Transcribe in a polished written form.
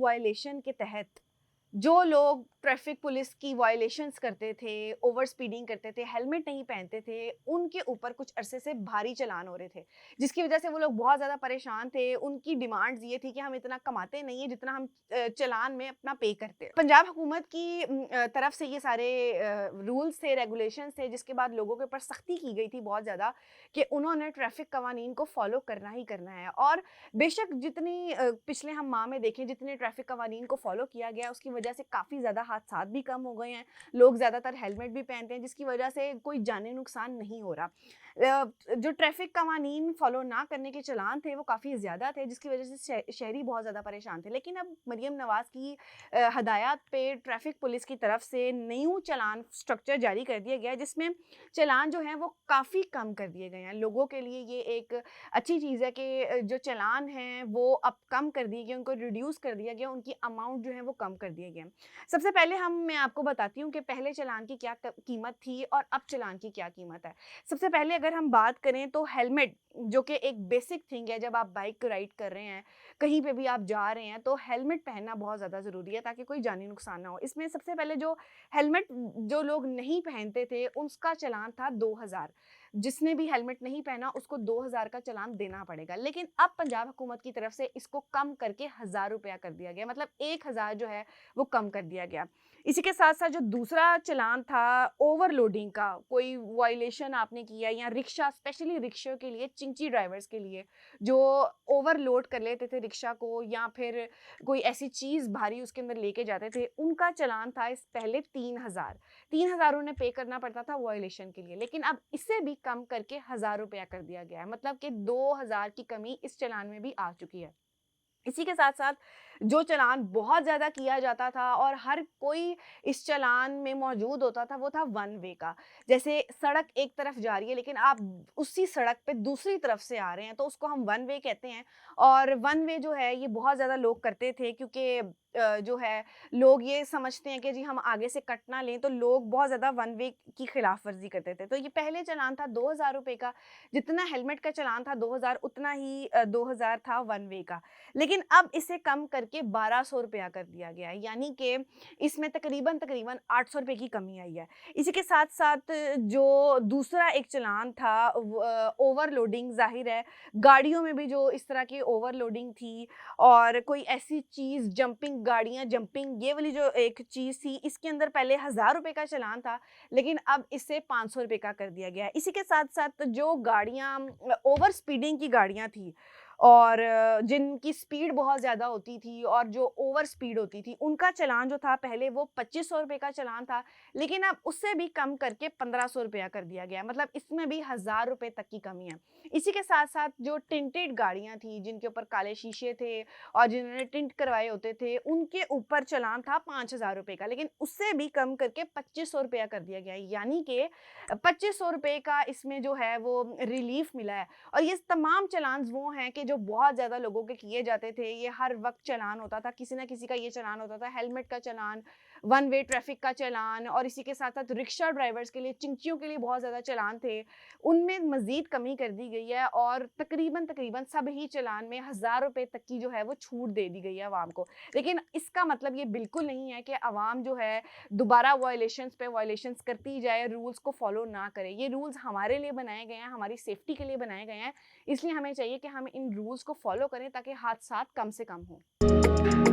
Violation के तहत जो लोग ट्रैफिक पुलिस की वायलेशंस करते थे, ओवर स्पीडिंग करते थे, हेलमेट नहीं पहनते थे, उनके ऊपर कुछ अरसे से भारी चालान हो रहे थे, जिसकी वजह से वो लोग बहुत ज़्यादा परेशान थे। उनकी डिमांड्स ये थी कि हम इतना कमाते नहीं हैं जितना हम चालान में अपना पे करते हैं। पंजाब हुकूमत की तरफ से ये सारे रूल्स थे, रेगुलेशंस थे, जिसके बाद लोगों के ऊपर सख्ती की गई थी बहुत ज़्यादा कि उन्होंने ट्रैफिक कवानीन को फॉलो करना ही करना है। और बेशक जितनी पिछले हम माह में देखें जितने ट्रैफिक कवानीन को फॉलो किया गया उसकी वजह से काफ़ी ज़्यादा हादसात भी कम हो गए हैं। लोग ज़्यादातर हेलमेट भी पहनते हैं जिसकी वजह से कोई जानी नुकसान नहीं हो रहा। जो ट्रैफिक कवानीन फॉलो ना करने के चालान थे वो काफ़ी ज़्यादा थे जिसकी वजह से शहरी बहुत ज़्यादा परेशान थे। लेकिन अब मरीम नवाज़ की हदायत पे ट्रैफिक पुलिस की तरफ से न्यू चालान स्ट्रक्चर जारी कर दिया गया है जिसमें चालान जो हैं वो काफ़ी कम कर दिए गए हैं। लोगों के लिए ये एक अच्छी चीज़ है कि जो चालान हैं वो अब कम कर दिए गए, उनको रिड्यूस कर दिया गया, उनकी अमाउंट जो है वो कम कर दिए गए हैं। सबसे पहले मैं आपको बताती हूँ कि पहले चालान की क्या कीमत थी और अब चालान की क्या कीमत है। सबसे पहले अगर हम बात करें तो हेलमेट जो कि एक बेसिक थिंग है, जब आप बाइक राइड कर रहे हैं, कहीं पे भी आप जा रहे हैं तो हेलमेट पहनना बहुत ज़्यादा ज़रूरी है ताकि कोई जानी नुकसान ना हो। इसमें सबसे पहले जो हेलमेट जो लोग नहीं पहनते थे उसका चालान था 2000। जिसने भी हेलमेट नहीं पहना उसको 2000 का चालान देना पड़ेगा। लेकिन अब पंजाब हुकूमत की तरफ से इसको कम करके 1000 रुपया कर दिया गया, मतलब 1000 जो है वो कम कर दिया गया। इसी के साथ साथ जो दूसरा चालान था ओवरलोडिंग का, कोई वायलेशन आपने किया या रिक्शा, स्पेशली रिक्शा के लिए, चिंची ड्राइवर्स के लिए जो ओवरलोड कर लेते थे रिक्शा को या फिर कोई ऐसी चीज़ भारी उसके अंदर लेके जाते थे, उनका चालान था इस पहले 3000। 3000 उन्हें पे करना पड़ता था वायलेशन के लिए, लेकिन अब इससे भी कम करके 1000 रुपया कर दिया गया है, मतलब कि 2000 की कमी इस चालान में भी आ चुकी है। इसी के साथ-साथ जो चालान बहुत ज़्यादा किया जाता था और हर कोई इस चालान में मौजूद होता था, वो था वन वे का। जैसे सड़क एक तरफ जा रही है लेकिन आप उसी सड़क पे दूसरी तरफ से आ रहे हैं, तो उसको हम वन वे कहते हैं। और वन वे जो है ये बहुत ज़्यादा लोग करते थे क्योंकि जो है लोग ये समझते हैं कि जी हम आगे से कट ना लें, तो लोग बहुत ज़्यादा वन वे की खिलाफ वर्जी करते थे। तो ये पहले चालान था 2000 रुपए का, जितना हेलमेट का चालान था 2000 उतना ही 2000 था वन वे का। लेकिन अब इसे कम करके 1200 रुपया कर दिया गया है, यानी कि इसमें तकरीबन 800 रुपए की कमी आई है। इसी के साथ-साथ जो दूसरा एक चालान था ओवरलोडिंग, ज़ाहिर है गाड़ियों में भी जो इस तरह की ओवरलोडिंग थी और कोई ऐसी चीज़ जंपिंग गाड़ियाँ, जंपिंग ये वाली जो एक चीज़ थी, इसके अंदर पहले 1000 रुपए का चालान था, लेकिन अब इसे 500 रुपए का कर दिया गया है। इसी के साथ-साथ जो गाड़ियाँ ओवर स्पीडिंग की गाड़ियाँ थी और जिनकी स्पीड बहुत ज़्यादा होती थी और जो ओवर स्पीड होती थी, उनका चालान जो था पहले वो 2500 रुपए का चालान था, लेकिन अब उससे भी कम करके 1500 रुपया कर दिया गया है, मतलब इसमें भी 1000 रुपए तक की कमी है। इसी के साथ-साथ जो टिंटेड गाड़ियाँ थी, जिनके ऊपर काले शीशे थे और जिन्होंने टिंट करवाए होते थे, उनके ऊपर चालान था 5000 रुपए का, लेकिन उससे भी कम करके 2500 रुपया कर दिया गया है, यानी कि 2500 रुपए का इसमें जो है वो रिलीफ मिला है। और ये तमाम चालान्स वो हैं कि जो बहुत ज़्यादा लोगों के किए जाते थे, ये हर वक़्त चालान होता था, किसी न किसी का ये चालान होता था, हेलमेट का चालान, वन वे ट्रैफ़िक का चालान और इसी के साथ-साथ रिक्शा ड्राइवर्स के लिए, चिंचियों के लिए बहुत ज़्यादा चालान थे। उनमें मज़ीद कमी कर दी गई है और तकरीबन सब ही चालान में 1000 रुपए तक की जो है वो छूट दे दी गई है अवाम को। लेकिन इसका मतलब ये बिल्कुल नहीं है कि अवाम जो है दोबारा वायलेशंस पे वायलेशंस करती जाए, रूल्स को फ़ॉलो ना करे। ये रूल्स हमारे लिए बनाए गए हैं, हमारी सेफ्टी के लिए बनाए गए हैं, इसलिए हमें चाहिए कि हम इन रूल्स को फॉलो करें ताकि हादसात कम से कम हों।